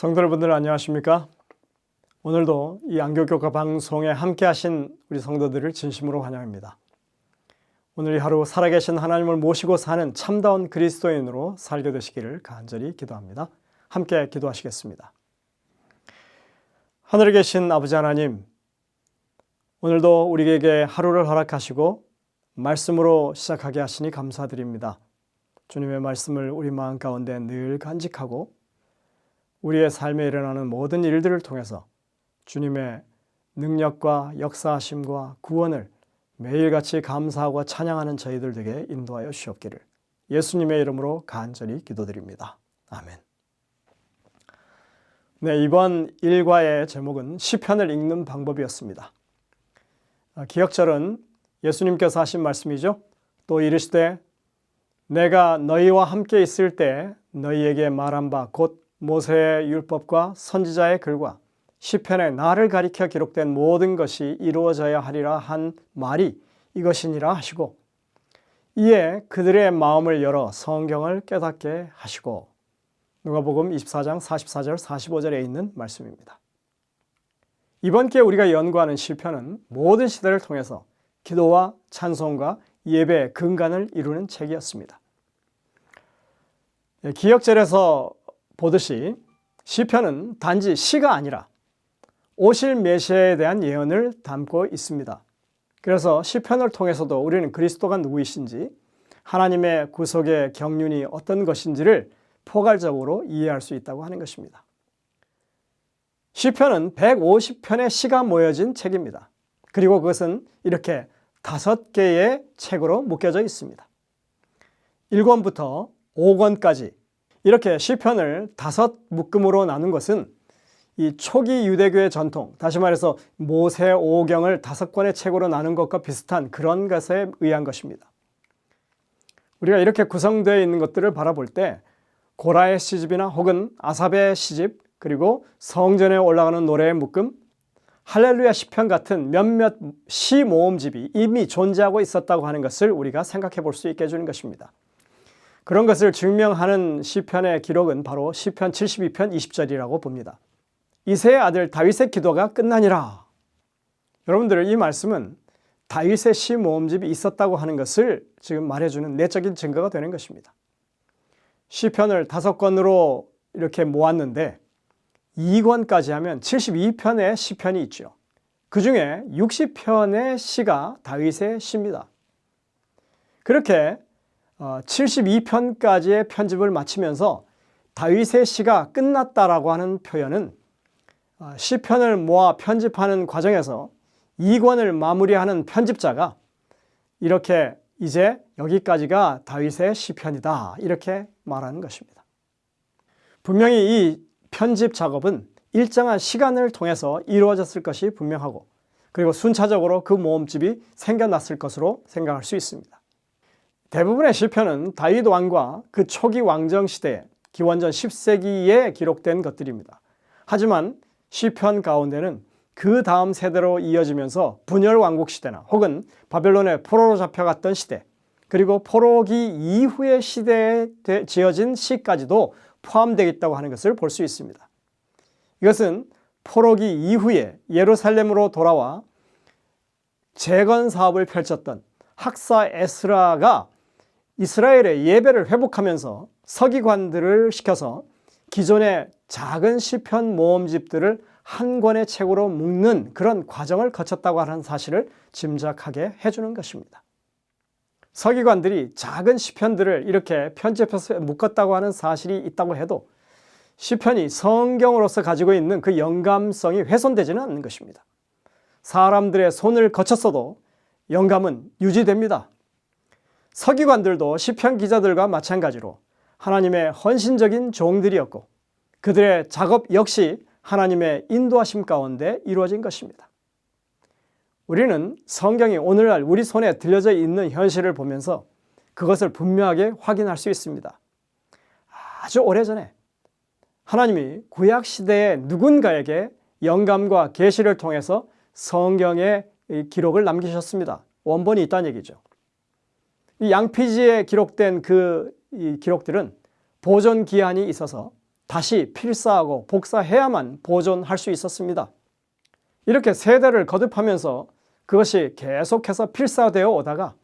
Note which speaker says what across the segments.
Speaker 1: 성도 여러분들 안녕하십니까? 오늘도 이 안교교과 방송에 함께 하신 우리 성도들을 진심으로 환영합니다. 오늘 이 하루 살아계신 하나님을 모시고 사는 참다운 그리스도인으로 살게 되시기를 간절히 기도합니다. 함께 기도하시겠습니다. 하늘에 계신 아버지 하나님, 오늘도 우리에게 하루를 허락하시고 말씀으로 시작하게 하시니 감사드립니다. 주님의 말씀을 우리 마음 가운데 늘 간직하고 우리의 삶에 일어나는 모든 일들을 통해서 주님의 능력과 역사하심과 구원을 매일같이 감사하고 찬양하는 저희들 되게 인도하여 주시옵기를 예수님의 이름으로 간절히 기도드립니다. 아멘. 네, 이번 일과의 제목은 시편을 읽는 방법이었습니다. 기억절은 예수님께서 하신 말씀이죠. 또 이르시되 내가 너희와 함께 있을 때 너희에게 말한 바 곧 모세의 율법과 선지자의 글과 시편에 나를 가리켜 기록된 모든 것이 이루어져야 하리라 한 말이 이것이니라 하시고 이에 그들의 마음을 열어 성경을 깨닫게 하시고 누가복음 24장 44절 45절에 있는 말씀입니다. 이번 기회에 우리가 연구하는 시편은 모든 시대를 통해서 기도와 찬송과 예배의 근간을 이루는 책이었습니다. 기역절에서 보듯이 시편은 단지 시가 아니라 오실 메시아에 대한 예언을 담고 있습니다. 그래서 시편을 통해서도 우리는 그리스도가 누구이신지 하나님의 구속의 경륜이 어떤 것인지를 포괄적으로 이해할 수 있다고 하는 것입니다. 시편은 150편의 시가 모여진 책입니다. 그리고 그것은 이렇게 5개의 책으로 묶여져 있습니다. 1권부터 5권까지 이렇게 시편을 5묶음으로 나눈 것은 이 초기 유대교의 전통, 다시 말해서 모세오경을 5권의 책으로 나눈 것과 비슷한 그런 것에 의한 것입니다. 우리가 이렇게 구성되어 있는 것들을 바라볼 때 고라의 시집이나 혹은 아삽의 시집, 그리고 성전에 올라가는 노래의 묶음, 할렐루야 시편 같은 몇몇 시 모음집이 이미 존재하고 있었다고 하는 것을 우리가 생각해 볼 수 있게 해주는 것입니다. 그런 것을 증명하는 시편의 기록은 바로 시편 72편 20절이라고 봅니다. 이새의 아들 다윗의 기도가 끝나니라. 여러분들, 이 말씀은 다윗의 시 모음집이 있었다고 하는 것을 지금 말해주는 내적인 증거가 되는 것입니다. 시편을 5권으로 이렇게 모았는데 2권까지 하면 72편의 시편이 있죠. 그 중에 60편의 시가 다윗의 시입니다. 그렇게 72편까지의 편집을 마치면서 다윗의 시가 끝났다라고 하는 표현은 시편을 모아 편집하는 과정에서 2권을 마무리하는 편집자가 이렇게 이제 여기까지가 다윗의 시편이다 이렇게 말하는 것입니다. 분명히 이 편집 작업은 일정한 시간을 통해서 이루어졌을 것이 분명하고 그리고 순차적으로 그 모음집이 생겨났을 것으로 생각할 수 있습니다. 대부분의 시편은 다윗 왕과 그 초기 왕정 시대 기원전 10세기에 기록된 것들입니다. 하지만 시편 가운데는 그 다음 세대로 이어지면서 분열 왕국 시대나 혹은 바벨론의 포로로 잡혀갔던 시대 그리고 포로기 이후의 시대에 지어진 시까지도 포함되어 있다고 하는 것을 볼 수 있습니다. 이것은 포로기 이후에 예루살렘으로 돌아와 재건 사업을 펼쳤던 학사 에스라가 이스라엘의 예배를 회복하면서 서기관들을 시켜서 기존의 작은 시편 모음집들을 한 권의 책으로 묶는 그런 과정을 거쳤다고 하는 사실을 짐작하게 해주는 것입니다. 서기관들이 작은 시편들을 이렇게 편집해서 묶었다고 하는 사실이 있다고 해도 시편이 성경으로서 가지고 있는 그 영감성이 훼손되지는 않는 것입니다. 사람들의 손을 거쳤어도 영감은 유지됩니다. 서기관들도 시편 기자들과 마찬가지로 하나님의 헌신적인 종들이었고 그들의 작업 역시 하나님의 인도하심 가운데 이루어진 것입니다. 우리는 성경이 오늘날 우리 손에 들려져 있는 현실을 보면서 그것을 분명하게 확인할 수 있습니다. 아주 오래전에 하나님이 구약시대의 누군가에게 영감과 계시를 통해서 성경의 기록을 남기셨습니다. 원본이 있다는 얘기죠. 이 양피지에 기록된 이 기록들은 보존 기한이 있어서 다시 필사하고 복사해야만 보존할 수 있었습니다. 이렇게 세대를 거듭하면서 그것이 계속해서 필사되어 오다가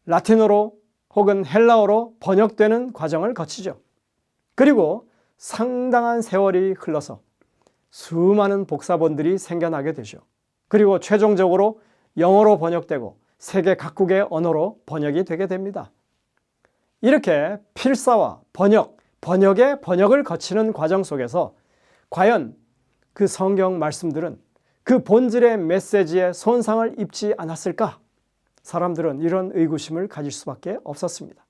Speaker 1: 라틴어로 혹은 헬라어로 번역되는 과정을 거치죠. 그리고 상당한 세월이 흘러서 수많은 복사본들이 생겨나게 되죠. 그리고 최종적으로 영어로 번역되고 세계 각국의 언어로 번역이 되게 됩니다. 이렇게 필사와 번역의 번역을 거치는 과정 속에서 과연 그 성경 말씀들은 그 본질의 메시지에 손상을 입지 않았을까? 사람들은 이런 의구심을 가질 수밖에 없었습니다.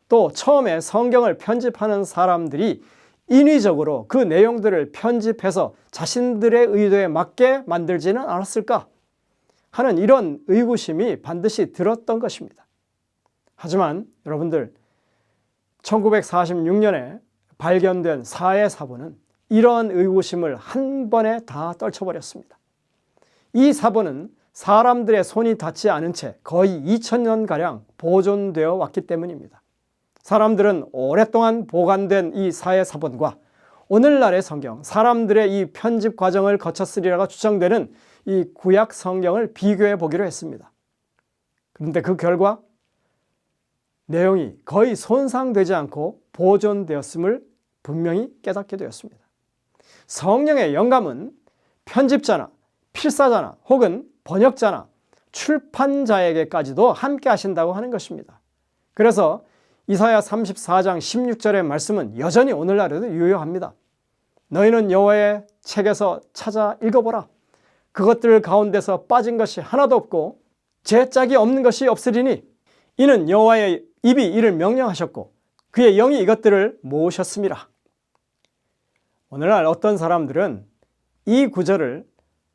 Speaker 1: 또 처음에 성경을 편집하는 사람들이 인위적으로 그 내용들을 편집해서 자신들의 의도에 맞게 만들지는 않았을까 하는 이런 의구심이 반드시 들었던 것입니다. 하지만 여러분들, 1946년에 발견된 사해사본은 이러한 의구심을 한 번에 다 떨쳐버렸습니다. 이 사본은 사람들의 손이 닿지 않은 채 거의 2000년가량 보존되어 왔기 때문입니다. 사람들은 오랫동안 보관된 이 사해사본과 오늘날의 성경, 사람들의 이 편집 과정을 거쳤으리라고 추정되는 이 구약 성경을 비교해 보기로 했습니다. 그런데 그 결과 내용이 거의 손상되지 않고 보존되었음을 분명히 깨닫게 되었습니다. 성령의 영감은 편집자나 필사자나 혹은 번역자나 출판자에게까지도 함께 하신다고 하는 것입니다. 그래서 이사야 34장 16절의 말씀은 여전히 오늘날에도 유효합니다. 너희는 여호와의 책에서 찾아 읽어보라. 그것들 가운데서 빠진 것이 하나도 없고 제 짝이 없는 것이 없으리니 이는 여호와의 입이 이를 명령하셨고 그의 영이 이것들을 모으셨음이라. 오늘날 어떤 사람들은 이 구절을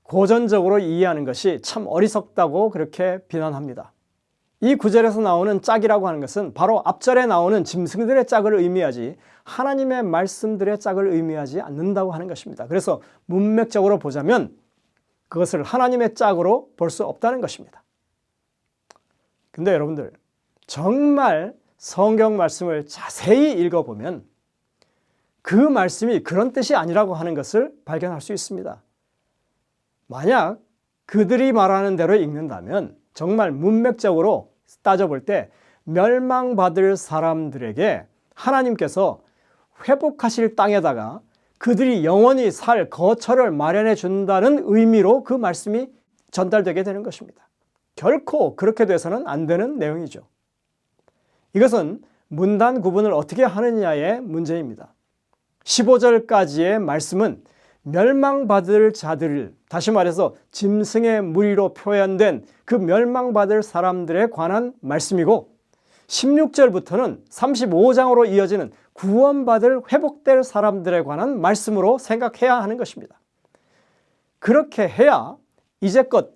Speaker 1: 고전적으로 이해하는 것이 참 어리석다고 그렇게 비난합니다. 이 구절에서 나오는 짝이라고 하는 것은 바로 앞절에 나오는 짐승들의 짝을 의미하지 하나님의 말씀들의 짝을 의미하지 않는다고 하는 것입니다. 그래서 문맥적으로 보자면 그것을 하나님의 짝으로 볼 수 없다는 것입니다. 근데 여러분들, 정말 성경 말씀을 자세히 읽어보면 그 말씀이 그런 뜻이 아니라고 하는 것을 발견할 수 있습니다. 만약 그들이 말하는 대로 읽는다면 정말 문맥적으로 따져볼 때 멸망받을 사람들에게 하나님께서 회복하실 땅에다가 그들이 영원히 살 거처를 마련해 준다는 의미로 그 말씀이 전달되게 되는 것입니다. 결코 그렇게 돼서는 안 되는 내용이죠. 이것은 문단 구분을 어떻게 하느냐의 문제입니다. 15절까지의 말씀은 멸망받을 자들을, 다시 말해서 짐승의 무리로 표현된 그 멸망받을 사람들에 관한 말씀이고 16절부터는 35장으로 이어지는 구원받을 회복될 사람들에 관한 말씀으로 생각해야 하는 것입니다. 그렇게 해야 이제껏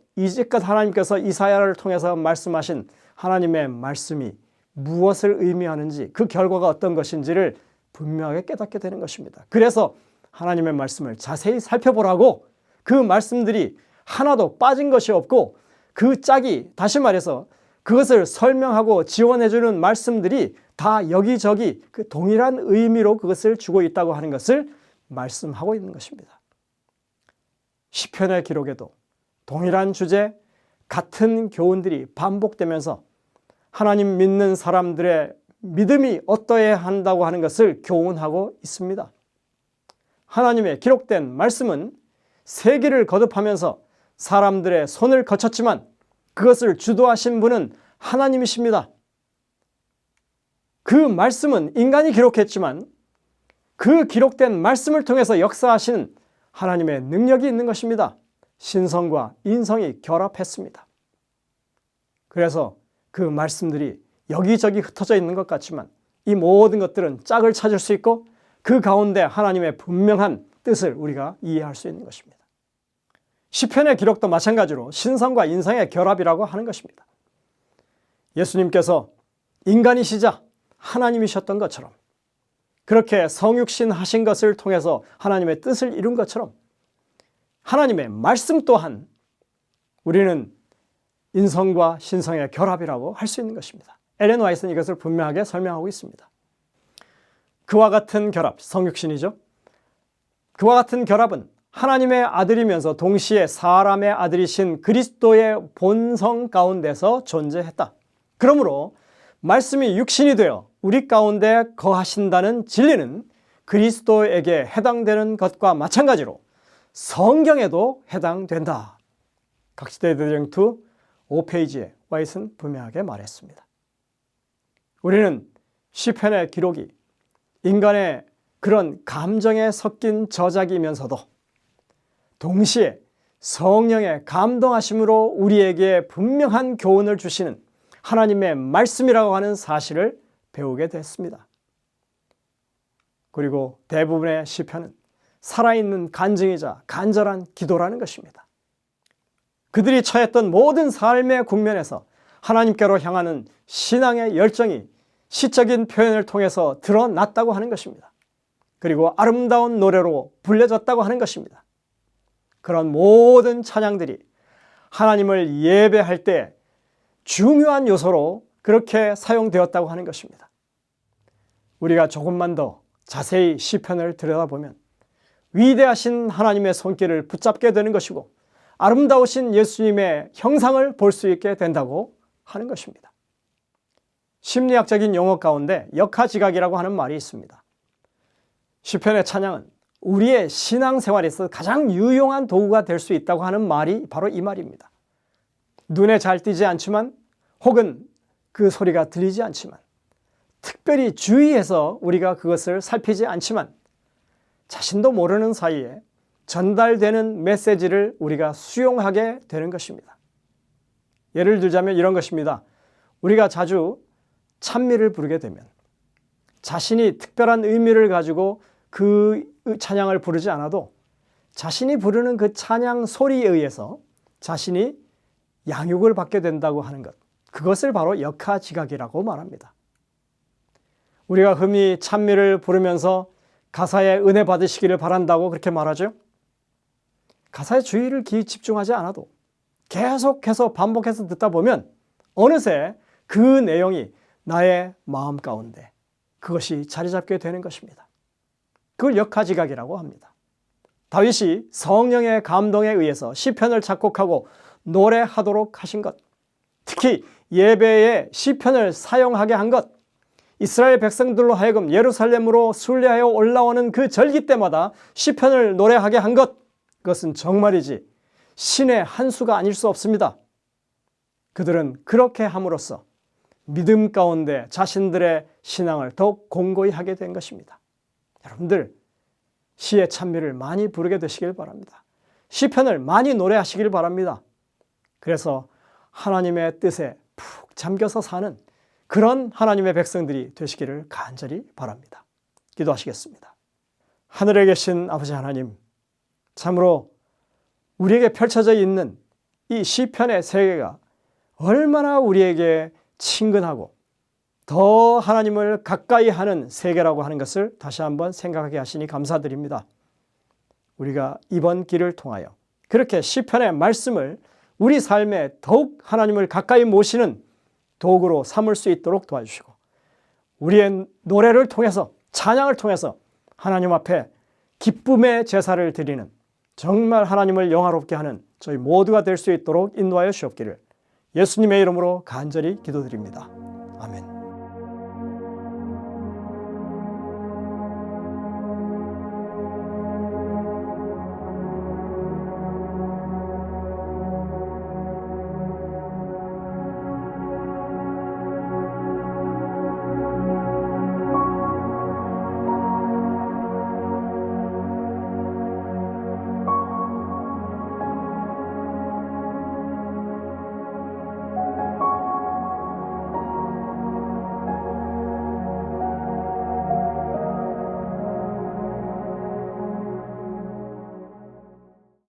Speaker 1: 하나님께서 이사야를 통해서 말씀하신 하나님의 말씀이 무엇을 의미하는지, 그 결과가 어떤 것인지를 분명하게 깨닫게 되는 것입니다. 그래서 하나님의 말씀을 자세히 살펴보라고, 그 말씀들이 하나도 빠진 것이 없고 그 짝이, 다시 말해서 그것을 설명하고 지원해주는 말씀들이 다 여기저기 그 동일한 의미로 그것을 주고 있다고 하는 것을 말씀하고 있는 것입니다. 시편의 기록에도 동일한 주제, 같은 교훈들이 반복되면서 하나님 믿는 사람들의 믿음이 어떠해야 한다고 하는 것을 교훈하고 있습니다. 하나님의 기록된 말씀은 세기를 거듭하면서 사람들의 손을 거쳤지만 그것을 주도하신 분은 하나님이십니다. 그 말씀은 인간이 기록했지만 그 기록된 말씀을 통해서 역사하시는 하나님의 능력이 있는 것입니다. 신성과 인성이 결합했습니다. 그래서 그 말씀들이 여기저기 흩어져 있는 것 같지만 이 모든 것들은 짝을 찾을 수 있고 그 가운데 하나님의 분명한 뜻을 우리가 이해할 수 있는 것입니다. 시편의 기록도 마찬가지로 신성과 인성의 결합이라고 하는 것입니다. 예수님께서 인간이시자 하나님이셨던 것처럼, 그렇게 성육신 하신 것을 통해서 하나님의 뜻을 이룬 것처럼 하나님의 말씀 또한 우리는 인성과 신성의 결합이라고 할 수 있는 것입니다. 엘렌 화이트는 이것을 분명하게 설명하고 있습니다. 그와 같은 결합, 성육신이죠. 그와 같은 결합은 하나님의 아들이면서 동시에 사람의 아들이신 그리스도의 본성 가운데서 존재했다. 그러므로 말씀이 육신이 되어 우리 가운데 거하신다는 진리는 그리스도에게 해당되는 것과 마찬가지로 성경에도 해당된다. 각시대 대정투 5페이지에 와이슨 분명하게 말했습니다. 우리는 시편의 기록이 인간의 그런 감정에 섞인 저작이면서도 동시에 성령의 감동하심으로 우리에게 분명한 교훈을 주시는 하나님의 말씀이라고 하는 사실을 배우게 됐습니다. 그리고 대부분의 시편은 살아있는 간증이자 간절한 기도라는 것입니다. 그들이 처했던 모든 삶의 국면에서 하나님께로 향하는 신앙의 열정이 시적인 표현을 통해서 드러났다고 하는 것입니다. 그리고 아름다운 노래로 불려졌다고 하는 것입니다. 그런 모든 찬양들이 하나님을 예배할 때 중요한 요소로 그렇게 사용되었다고 하는 것입니다. 우리가 조금만 더 자세히 시편을 들여다보면 위대하신 하나님의 손길을 붙잡게 되는 것이고 아름다우신 예수님의 형상을 볼 수 있게 된다고 하는 것입니다. 심리학적인 용어 가운데 역하지각이라고 하는 말이 있습니다. 시편의 찬양은 우리의 신앙생활에서 가장 유용한 도구가 될 수 있다고 하는 말이 바로 이 말입니다. 눈에 잘 띄지 않지만 혹은 그 소리가 들리지 않지만 특별히 주의해서 우리가 그것을 살피지 않지만 자신도 모르는 사이에 전달되는 메시지를 우리가 수용하게 되는 것입니다. 예를 들자면 이런 것입니다. 우리가 자주 찬미를 부르게 되면 자신이 특별한 의미를 가지고 그 찬양을 부르지 않아도 자신이 부르는 그 찬양 소리에 의해서 자신이 양육을 받게 된다고 하는 것, 그것을 바로 역하지각이라고 말합니다. 우리가 흠이 찬미를 부르면서 가사에 은혜 받으시기를 바란다고 그렇게 말하죠. 가사에 주의를 집중하지 않아도 계속해서 반복해서 듣다 보면 어느새 그 내용이 나의 마음 가운데 그것이 자리 잡게 되는 것입니다. 그걸 역하지각이라고 합니다. 다윗이 성령의 감동에 의해서 시편을 작곡하고 노래하도록 하신 것, 특히 예배에 시편을 사용하게 한 것, 이스라엘 백성들로 하여금 예루살렘으로 순례하여 올라오는 그 절기 때마다 시편을 노래하게 한 것, 그것은 정말이지 신의 한 수가 아닐 수 없습니다. 그들은 그렇게 함으로써 믿음 가운데 자신들의 신앙을 더욱 공고히 하게 된 것입니다. 여러분들 시의 찬미를 많이 부르게 되시길 바랍니다. 시편을 많이 노래하시길 바랍니다. 그래서 하나님의 뜻에 푹 잠겨서 사는 그런 하나님의 백성들이 되시기를 간절히 바랍니다. 기도하시겠습니다. 하늘에 계신 아버지 하나님, 참으로 우리에게 펼쳐져 있는 이 시편의 세계가 얼마나 우리에게 친근하고 더 하나님을 가까이 하는 세계라고 하는 것을 다시 한번 생각하게 하시니 감사드립니다. 우리가 이번 길을 통하여 그렇게 시편의 말씀을 우리 삶에 더욱 하나님을 가까이 모시는 도구로 삼을 수 있도록 도와주시고 우리의 노래를 통해서 찬양을 통해서 하나님 앞에 기쁨의 제사를 드리는 정말 하나님을 영화롭게 하는 저희 모두가 될 수 있도록 인도하여 주옵기를 예수님의 이름으로 간절히 기도드립니다. 아멘.